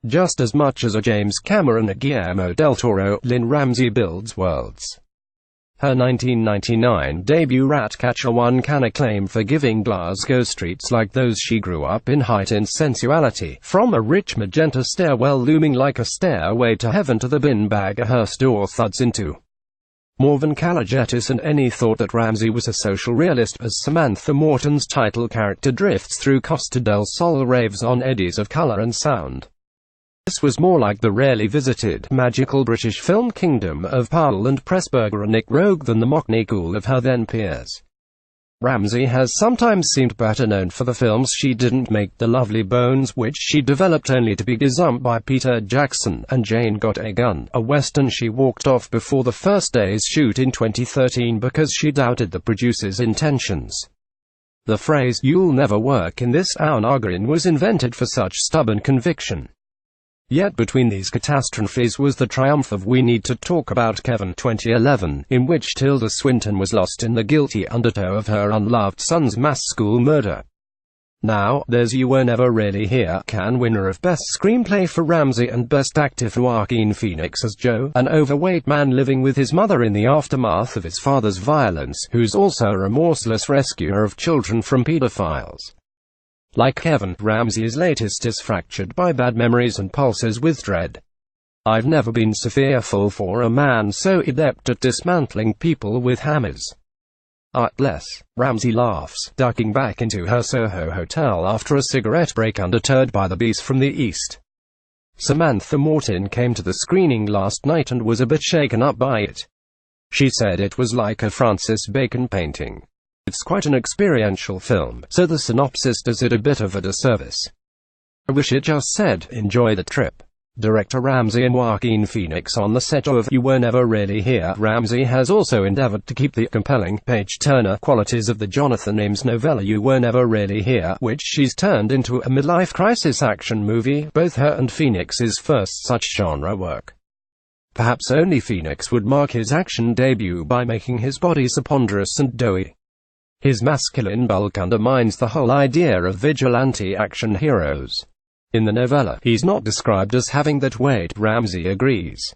Just as much as a James Cameron or Guillermo del Toro, Lynne Ramsay builds worlds. Her 1999 debut Ratcatcher won Cannes acclaim for giving Glasgow streets like those she grew up in heightened sensuality, from a rich magenta stairwell looming like a stairway to heaven to the bin bag a hearse door thuds into. Morvan Calle jettisoned any thought that Ramsay was a social realist, as Samantha Morton's title character drifts through Costa del Sol raves on eddies of color and sound. This was more like the rarely visited, magical British film kingdom of Powell and Pressburger and Nick Rogue than the mockney cool of her then peers. Ramsay has sometimes seemed better known for the films she didn't make, The Lovely Bones, which she developed only to be gazumped by Peter Jackson, and Jane Got a Gun, a western she walked off before the first day's shoot in 2013 because she doubted the producer's intentions. The phrase, "You'll never work in this town again," was invented for such stubborn conviction. Yet between these catastrophes was the triumph of We Need to Talk About Kevin 2011, in which Tilda Swinton was lost in the guilty undertow of her unloved son's mass school murder. Now, there's You Were Never Really Here, Cannes winner of Best Screenplay for Ramsay and Best Actor for Joaquin Phoenix as Joe, an overweight man living with his mother in the aftermath of his father's violence, who's also a remorseless rescuer of children from pedophiles. Like Kevin, Ramsay's latest is fractured by bad memories and pulses with dread. I've never been so fearful for a man so adept at dismantling people with hammers. Artless. Ramsay laughs, ducking back into her Soho hotel after a cigarette break undeterred by the beast from the east. Samantha Morton came to the screening last night and was a bit shaken up by it. She said it was like a Francis Bacon painting. It's quite an experiential film, so the synopsis does it a bit of a disservice. I wish it just said, "Enjoy the trip." Director Ramsay and Joaquin Phoenix on the set of You Were Never Really Here. Ramsay has also endeavored to keep the compelling, page-turner qualities of the Jonathan Ames novella You Were Never Really Here, which she's turned into a midlife crisis action movie, both her and Phoenix's first such genre work. Perhaps only Phoenix would mark his action debut by making his body so ponderous and doughy. His masculine bulk undermines the whole idea of vigilante action heroes. In the novella, he's not described as having that weight, Ramsay agrees.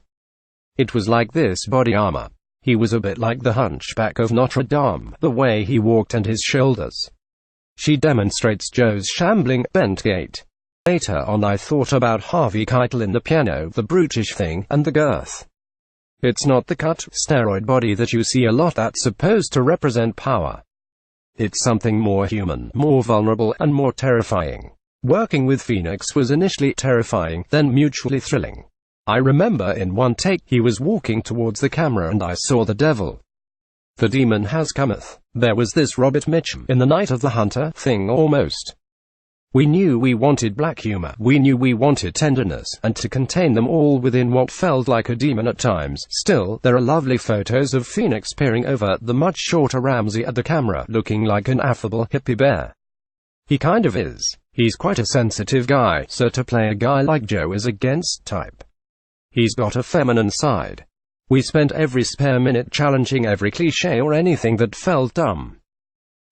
It was like this body armor. He was a bit like the Hunchback of Notre Dame, the way he walked and his shoulders. She demonstrates Joe's shambling, bent gait. Later on I thought about Harvey Keitel in The Piano, the brutish thing, and the girth. It's not the cut, steroid body that you see a lot that's supposed to represent power. It's something more human, more vulnerable, and more terrifying. Working with Phoenix was initially terrifying, then mutually thrilling. I remember in one take, he was walking towards the camera and I saw the devil. The demon has cometh. There was this Robert Mitchum, in The Night of the Hunter, thing almost. We knew we wanted black humor, we knew we wanted tenderness, and to contain them all within what felt like a demon at times. Still, there are lovely photos of Phoenix peering over the much shorter Ramsay at the camera, looking like an affable hippie bear. He kind of is. He's quite a sensitive guy, so to play a guy like Joe is against type. He's got a feminine side. We spent every spare minute challenging every cliché or anything that felt dumb.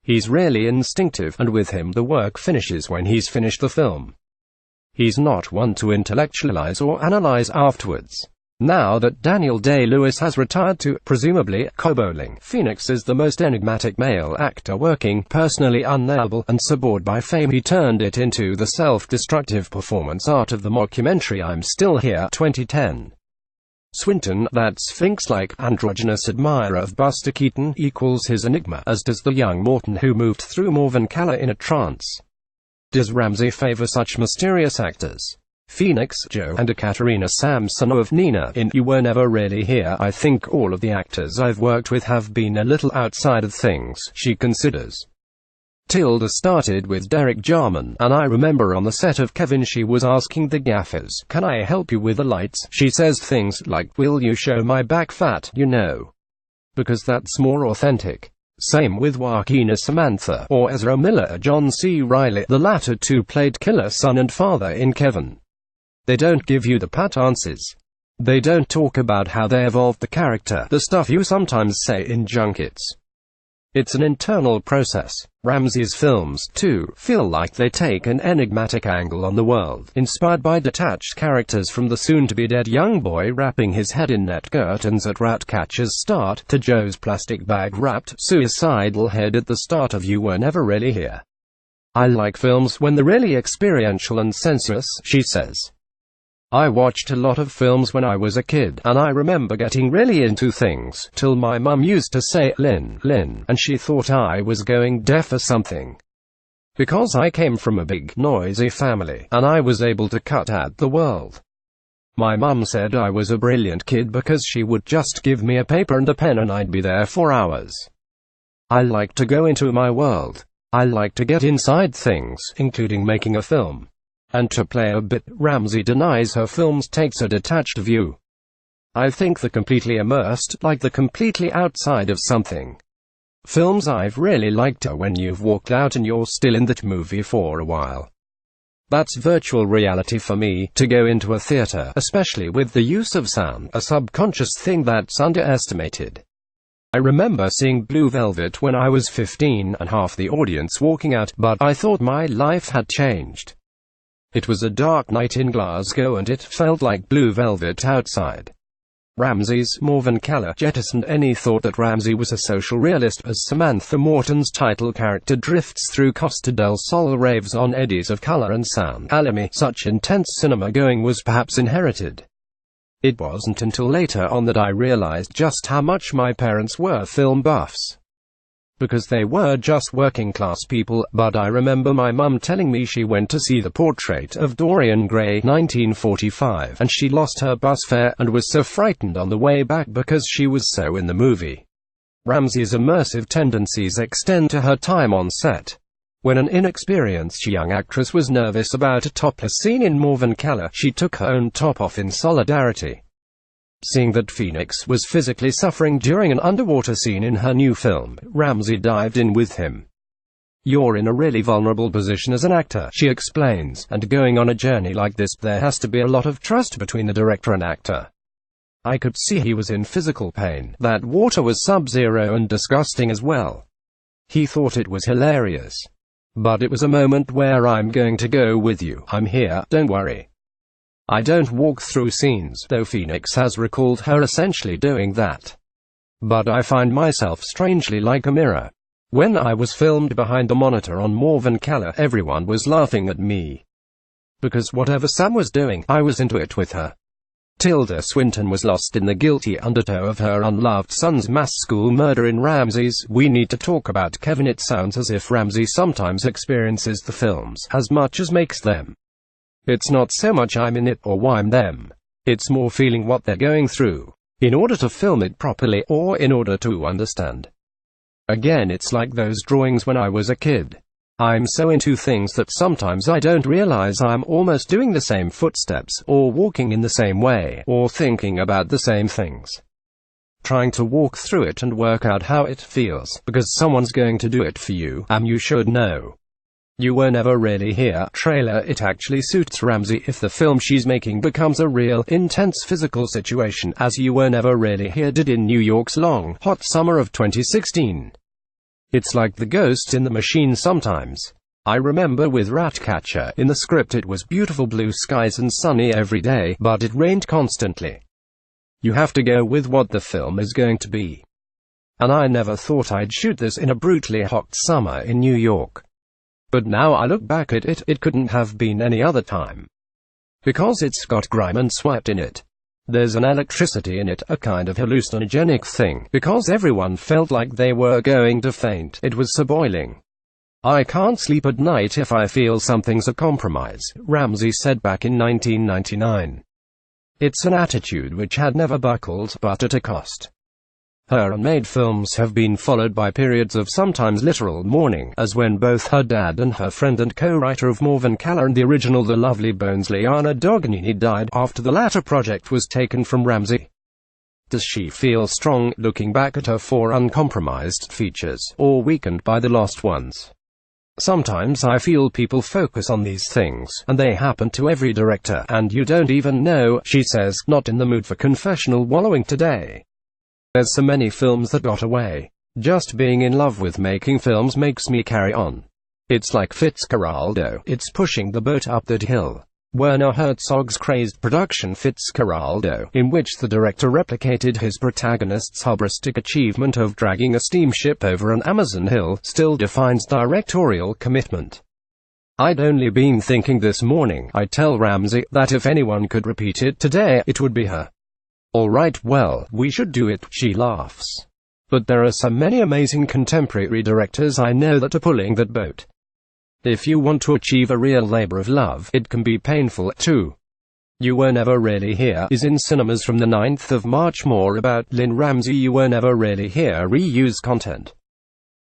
He's really instinctive, and with him the work finishes when he's finished the film. He's not one to intellectualize or analyze afterwards. Now that Daniel Day-Lewis has retired to, presumably, co-bowling, Phoenix is the most enigmatic male actor working, personally unknowable, and so bored by fame he turned it into the self-destructive performance art of the mockumentary I'm Still Here, 2010. Swinton, that sphinx-like, androgynous admirer of Buster Keaton, equals his enigma, as does the young Morton who moved through Morvan Calle in a trance. Does Ramsay favor such mysterious actors? Phoenix, Joe, and Ekaterina Samsonov Nina in You Were Never Really Here. I think all of the actors I've worked with have been a little outside of things, she considers. Tilda started with Derek Jarman, and I remember on the set of Kevin she was asking the gaffers, "Can I help you with the lights?" She says things like, "Will you show my back fat, you know? Because that's more authentic." Same with Joaquin as Samantha, or Ezra Miller or John C. Reilly. The latter two played killer son and father in Kevin. They don't give you the pat answers. They don't talk about how they evolved the character, the stuff you sometimes say in junkets. It's an internal process. Ramsay's films, too, feel like they take an enigmatic angle on the world, inspired by detached characters from the soon-to-be-dead young boy wrapping his head in net curtains at Ratcatcher's start, to Joe's plastic bag-wrapped, suicidal head at the start of You Were Never Really Here. I like films when they're really experiential and sensuous, she says. I watched a lot of films when I was a kid, and I remember getting really into things, till my mum used to say, Lynn, Lynn, and she thought I was going deaf or something. Because I came from a big, noisy family, and I was able to cut out the world. My mum said I was a brilliant kid because she would just give me a paper and a pen and I'd be there for hours. I like to go into my world. I like to get inside things, including making a film. And to play a bit. Ramsay denies her films takes a detached view. I think they're completely immersed, like they're completely outside of something. Films I've really liked are when you've walked out and you're still in that movie for a while. That's virtual reality for me, to go into a theater, especially with the use of sound, a subconscious thing that's underestimated. I remember seeing Blue Velvet when I was 15 and half the audience walking out, but I thought my life had changed. It was a dark night in Glasgow and it felt like Blue Velvet outside. Ramsay's Morven Keller jettisoned any thought that Ramsay was a social realist as Samantha Morton's title character drifts through Costa del Sol raves on eddies of color and sound. Alamy, such intense cinema-going was perhaps inherited. It wasn't until later on that I realized just how much my parents were film buffs. Because they were just working-class people, but I remember my mum telling me she went to see The Portrait of Dorian Gray, 1945, and she lost her bus fare, and was so frightened on the way back because she was so in the movie. Ramsay's immersive tendencies extend to her time on set. When an inexperienced young actress was nervous about a topless scene in Morven Keller, she took her own top off in solidarity. Seeing that Phoenix was physically suffering during an underwater scene in her new film, Ramsay dived in with him. You're in a really vulnerable position as an actor, she explains, and going on a journey like this, there has to be a lot of trust between the director and actor. I could see he was in physical pain. That water was sub-zero and disgusting as well. He thought it was hilarious. But it was a moment where I'm going to go with you. I'm here, don't worry. I don't walk through scenes, though Phoenix has recalled her essentially doing that. But I find myself strangely like a mirror. When I was filmed behind the monitor on Morven Keller, everyone was laughing at me. Because whatever Sam was doing, I was into it with her. Tilda Swinton was lost in the guilty undertow of her unloved son's mass school murder in Ramsay's We Need to Talk About Kevin. It sounds as if Ramsay sometimes experiences the films as much as makes them. It's not so much I'm in it or why I'm them. It's more feeling what they're going through, in order to film it properly, or in order to understand. Again, it's like those drawings when I was a kid. I'm so into things that sometimes I don't realize I'm almost doing the same footsteps, or walking in the same way, or thinking about the same things. Trying to walk through it and work out how it feels, because someone's going to do it for you, and you should know. You Were Never Really Here trailer. It actually suits Ramsay if the film she's making becomes a real, intense physical situation, as You Were Never Really Here did in New York's long, hot summer of 2016. It's like the ghosts in the machine sometimes. I remember with Ratcatcher, in the script it was beautiful blue skies and sunny every day, but it rained constantly. You have to go with what the film is going to be. And I never thought I'd shoot this in a brutally hot summer in New York. But now I look back at it, it couldn't have been any other time. Because it's got grime and sweat in it. There's an electricity in it, a kind of hallucinogenic thing, because everyone felt like they were going to faint. It was so boiling. I can't sleep at night if I feel something's a compromise, Ramsay said back in 1999. It's an attitude which had never buckled, but at a cost. Her unmade films have been followed by periods of sometimes literal mourning, as when both her dad and her friend and co-writer of Morven Keller and the original The Lovely Bones Liana Dognini died, after the latter project was taken from Ramsay. Does she feel strong, looking back at her four uncompromised features, or weakened by the lost ones? Sometimes I feel people focus on these things, and they happen to every director, and you don't even know, she says, not in the mood for confessional wallowing today. There's so many films that got away. Just being in love with making films makes me carry on. It's like Fitzcarraldo, it's pushing the boat up that hill. Werner Herzog's crazed production Fitzcarraldo, in which the director replicated his protagonist's hubristic achievement of dragging a steamship over an Amazon hill, still defines directorial commitment. I'd only been thinking this morning, I tell Ramsay, that if anyone could repeat it today, it would be her. Alright, well, we should do it, she laughs. But there are so many amazing contemporary directors I know that are pulling that boat. If you want to achieve a real labor of love, it can be painful too. You Were Never Really Here is in cinemas from the 9th of March. More about Lynne Ramsay. You Were Never Really Here reuse content.